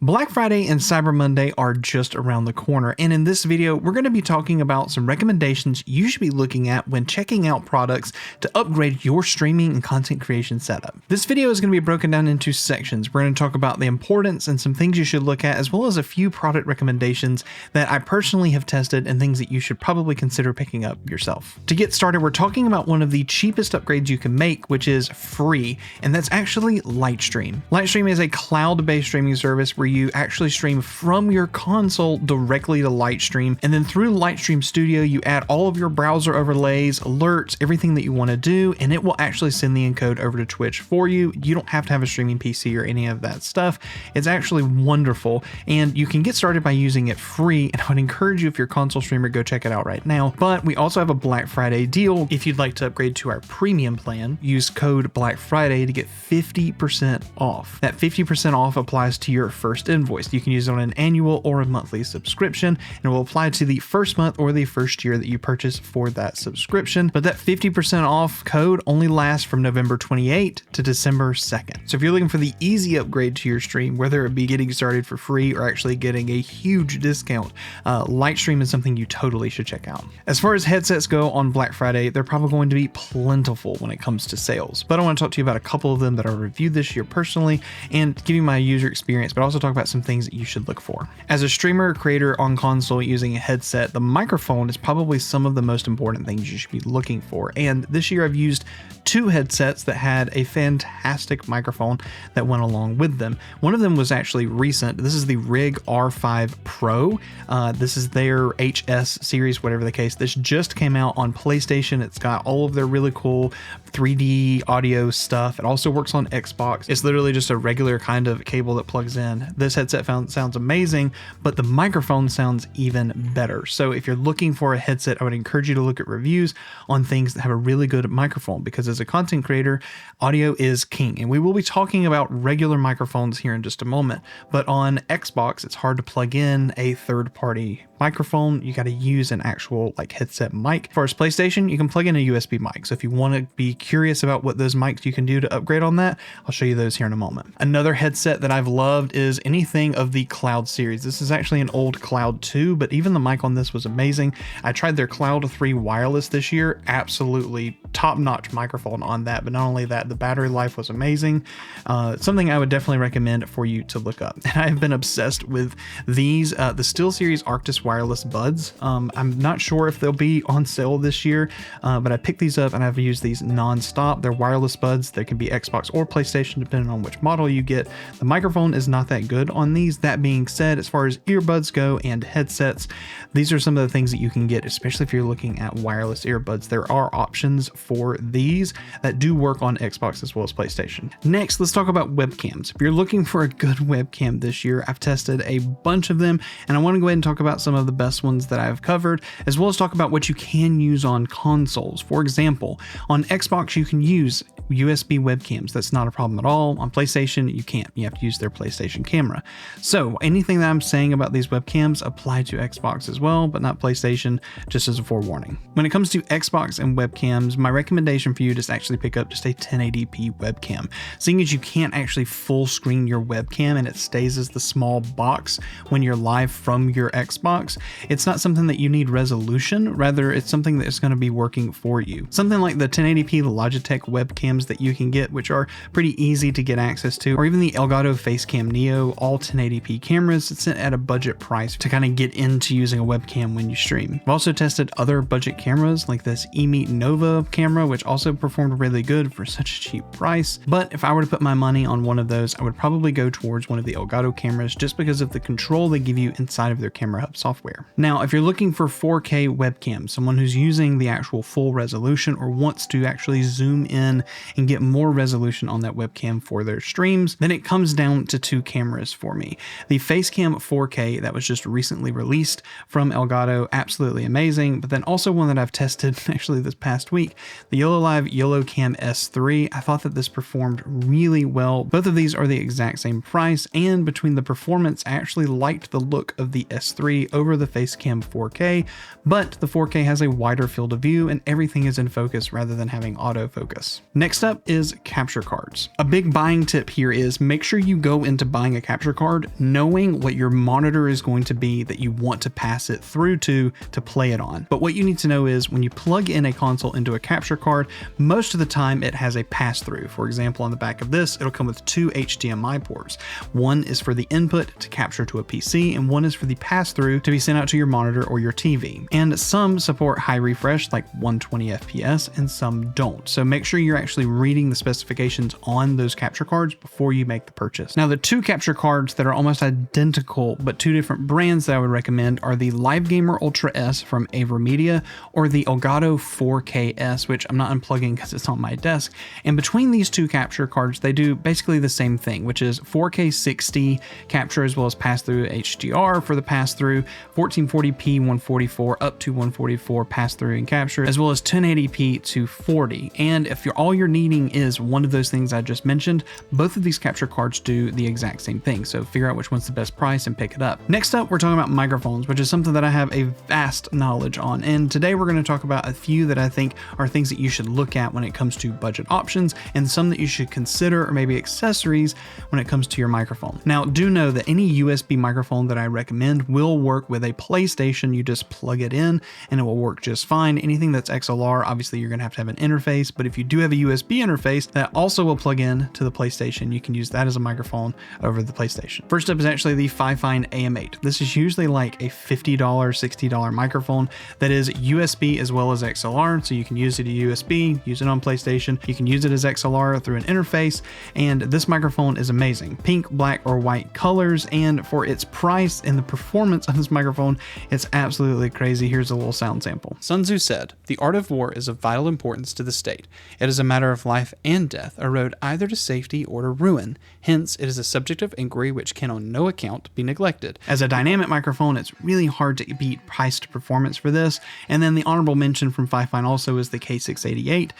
Black Friday and Cyber Monday are just around the corner, and in this video, we're going to be talking about some recommendations you should be looking at when checking out products to upgrade your streaming and content creation setup. This video is going to be broken down into sections. We're going to talk about the importance and some things you should look at, as well as a few product recommendations that I personally have tested and things that you should probably consider picking up yourself. To get started, we're talking about one of the cheapest upgrades you can make, which is free, and that's actually Lightstream. Lightstream is a cloud-based streaming service where you actually stream from your console directly to Lightstream, and then through Lightstream Studio you add all of your browser overlays, alerts, everything that you want to do, and it will actually send the encode over to Twitch for you. You don't have to have a streaming PC or any of that stuff. It's actually wonderful, and you can get started by using it free, and I would encourage you, if you're a console streamer, go check it out right now. But we also have a Black Friday deal. If you'd like to upgrade to our premium plan, use code Black Friday to get 50% off. That 50% off applies to your first invoice. You can use it on an annual or a monthly subscription, and it will apply to the first month or the first year that you purchase for that subscription. But that 50% off code only lasts from November 28th to December 2nd. So if you're looking for the easy upgrade to your stream, whether it be getting started for free or actually getting a huge discount, Lightstream is something you totally should check out. As far as headsets go on Black Friday, they're probably going to be plentiful when it comes to sales, but I want to talk to you about a couple of them that I reviewed this year personally and give you my user experience, but also talk about some things that you should look for. As a streamer or creator on console using a headset, the microphone is probably some of the most important things you should be looking for. And this year I've used two headsets that had a fantastic microphone that went along with them. One of them was actually recent. This is the Rig R5 Pro. This is their HS series, whatever the case. This just came out on PlayStation. It's got all of their really cool 3D audio stuff. It also works on Xbox. It's literally just a regular kind of cable that plugs in. This headset sounds amazing, but the microphone sounds even better. So if you're looking for a headset, I would encourage you to look at reviews on things that have a really good microphone, because as a content creator, audio is king. And we will be talking about regular microphones here in just a moment, but on Xbox, it's hard to plug in a third-party microphone. You got to use an actual headset mic. As far as PlayStation, you can plug in a USB mic. So if you want to be curious about what those mics you can do to upgrade on that, I'll show you those here in a moment. Another headset that I've loved is anything of the Cloud series. This is actually an old Cloud 2, but even the mic on this was amazing. I tried their Cloud 3 wireless this year. Absolutely top-notch microphone on that, but not only that, the battery life was amazing. Something I would definitely recommend for you to look up. And I've been obsessed with these, the SteelSeries Arctis wireless buds. I'm not sure if they'll be on sale this year, but I picked these up and I've used these non-stop. They're wireless buds. They can be Xbox or PlayStation, depending on which model you get. The microphone is not that good on these. That being said, as far as earbuds go and headsets, these are some of the things that you can get, especially if you're looking at wireless earbuds. There are options for these that do work on Xbox as well as PlayStation. Next, let's talk about webcams. If you're looking for a good webcam this year, I've tested a bunch of them, and I want to go ahead and talk about some of the best ones that I've covered, as well as talk about what you can use on consoles. For example, on Xbox, you can use USB webcams. That's not a problem at all. On PlayStation, you can't. You have to use their PlayStation camera. So anything that I'm saying about these webcams apply to Xbox as well, but not PlayStation, just as a forewarning. When it comes to Xbox and webcams, my recommendation for you is to actually pick up just a 1080p webcam. Seeing as you can't actually full screen your webcam and it stays as the small box when you're live from your Xbox, it's not something that you need resolution. Rather, it's something that is going to be working for you. Something like the 1080p Logitech webcams that you can get, which are pretty easy to get access to, or even the Elgato Facecam Neo, all 1080p cameras. It's at a budget price to kind of get into using a webcam when you stream. I've also tested other budget cameras like this eMeet Nova camera, which also performed really good for such a cheap price. But if I were to put my money on one of those, I would probably go towards one of the Elgato cameras, just because of the control they give you inside of their Camera Hub software. Now, if you're looking for 4K webcam, someone who's using the actual full resolution or wants to actually zoom in and get more resolution on that webcam for their streams, then it comes down to two cameras for me. The Facecam 4K that was just recently released from Elgato, absolutely amazing, but then also one that I've tested actually this past week, the YOLOLive YOLOCam S3. I thought that this performed really well. Both of these are the exact same price, and between the performance, I actually liked the look of the S3 over the Facecam 4K, but the 4K has a wider field of view and everything is in focus rather than having autofocus. Next up is capture cards. A big buying tip here is make sure you go into buying a capture card, knowing what your monitor is going to be that you want to pass it through to play it on. But what you need to know is when you plug in a console into a capture card, most of the time it has a pass-through. For example, on the back of this, it'll come with 2 HDMI ports. One is for the input to capture to a PC, and one is for the pass-through to be sent out to your monitor or your TV. And some support high refresh like 120 FPS and some don't. So make sure you're actually reading the specifications on those capture cards before you make the purchase. Now, the 2 capture cards that are almost identical but 2 different brands that I would recommend are the LiveGamer Ultra S from AverMedia or the Elgato 4K-S, which I'm not unplugging because it's on my desk. And between these 2 capture cards, they do basically the same thing, which is 4K 60 capture as well as pass-through HDR for the pass-through, 1440p 144 up to 144 pass-through and capture, as well as 1080p to 40. And if all you're needing is one of those things I just mentioned, both of these capture cards do the exact same thing. So figure out which one's the best price and pick it up. Next up, we're talking about microphones, which is something that I have a vast knowledge on. And today we're going to talk about a few that I think are things that you should look at when it comes to budget options, and some that you should consider, or maybe accessories when it comes to your microphone. Now, do know that any USB microphone that I recommend will work with a PlayStation. You just plug it in and it will work just fine. Anything that's XLR, obviously you're going to have an interface, but if you do have a USB interface that also will plug in to the PlayStation, you can use that as a microphone over the PlayStation. First up is actually the Fifine AM8. This is usually like a $50, $60 microphone that is USB as well as XLR, so you can use it as USB, use it on PlayStation, you can use it as XLR through an interface, and this microphone is amazing. Pink, black, or white colors, and for its price and the performance of this microphone, it's absolutely crazy. Here's a little sound sample. Sun Tzu said, "The art of war is of vital importance to the state. It is a matter of life and death, a road either to safety or to ruin. Hence, it is a subject of inquiry which can on no account be neglected." As a dynamic microphone, it's really hard to beat price to performance for this. And then the honorable mention from Fifine also is the K688,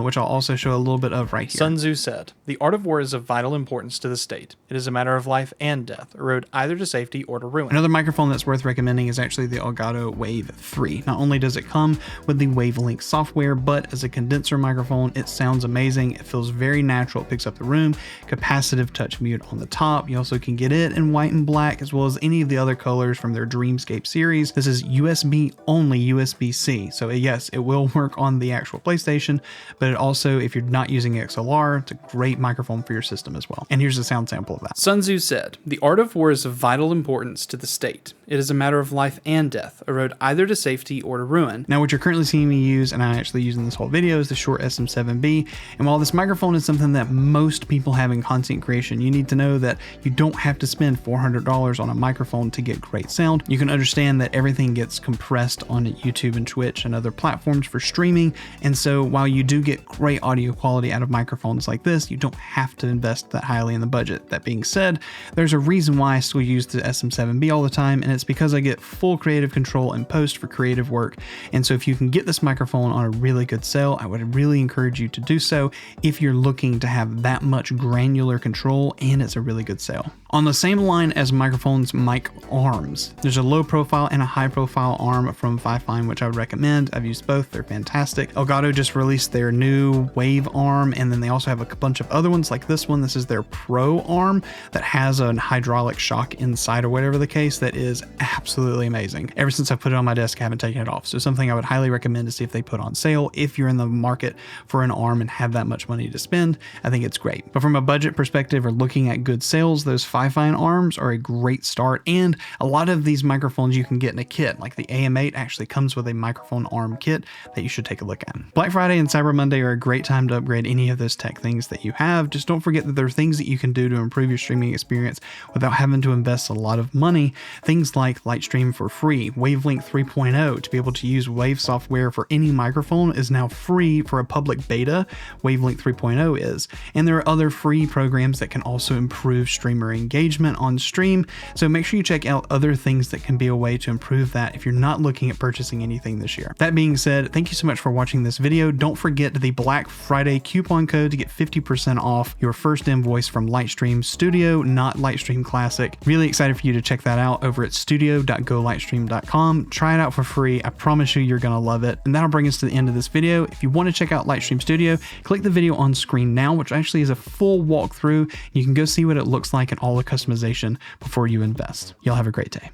which I'll also show a little bit of right here. Sun Tzu said, "The art of war is of vital importance to the state. It is a matter of life and death, a road either to safety or to ruin." Another microphone that's worth recommending is actually the Elgato Wave 3. Not only does it come with the Wavelink software, but as a condenser microphone, it sounds amazing. It feels very natural. It picks up the room. Capacitive touch mute on the top. You also can get it in white and black, as well as any of the other colors from their Dreamscape series. This is USB only, USB-C. So yes, it will work on the actual PlayStation, but it also, if you're not using XLR, it's a great microphone for your system as well. And here's a sound sample of that. Sun Tzu said, "The art of war is of vital importance to the state. It is a matter of life and death, a road either to safety or to ruin." Now, what you're currently seeing me use, and I actually use in this whole video, is the Shure SM7B. And while this microphone is something that most people have in content creation, you need to know that you don't have to spend $400 on a microphone to get great sound. You can understand that everything gets compressed on YouTube and Twitch and other platforms for streaming. And so while you do get great audio quality out of microphones like this, you don't have to invest that highly in the budget. That being said, there's a reason why I still use the SM7B all the time, and it's because I get full creative control in post for creative work. And so if you can get this microphone on a really good sale, I would really encourage you to do so if you're looking to have that much granular control and it's a really good sale. On the same line as microphones, mic arms. There's a low profile and a high profile arm from Fifine, which I would recommend. I've used both. They're fantastic. Elgato just released their new Wave arm, and then they also have a bunch of other ones like this one. This is their Pro arm that has a hydraulic shock inside or whatever the case that is absolutely amazing. Ever since I put it on my desk, I haven't taken it off. So something I would highly recommend to see if they put on sale. If you're in the market for an arm and have that much money to spend, I think it's great. But from a budget perspective or looking at good sales, those Fifine arms are a great start. And a lot of these microphones you can get in a kit, like the AM8 actually comes with a microphone arm kit that you should take a look at. Black Friday and Cyber Monday are a great time to upgrade any of those tech things that you have. Just don't forget that there are things that you can do to improve your streaming experience without having to invest a lot of money. Things like Lightstream for free, Wavelink 3.0 to be able to use Wave software for any microphone is now free for a public beta. Wavelink 3.0 is. And there are other free programs that can also improve streamer engagement on stream. So make sure you check out other things that can be a way to improve that if you're not looking at purchasing anything this year. That being said, thank you so much for watching this video. Don't forget the Black Friday coupon code to get 50% off your first invoice from Lightstream Studio, not Lightstream Classic. Really excited for you to check that out over at studio.golightstream.com. Try it out for free. I promise you, you're going to love it. And that'll bring us to the end of this video. If you want to check out Lightstream Studio, click the video on screen now, which actually is a full walkthrough. You can go see what it looks like like and all the customization before you invest. Y'all have a great day.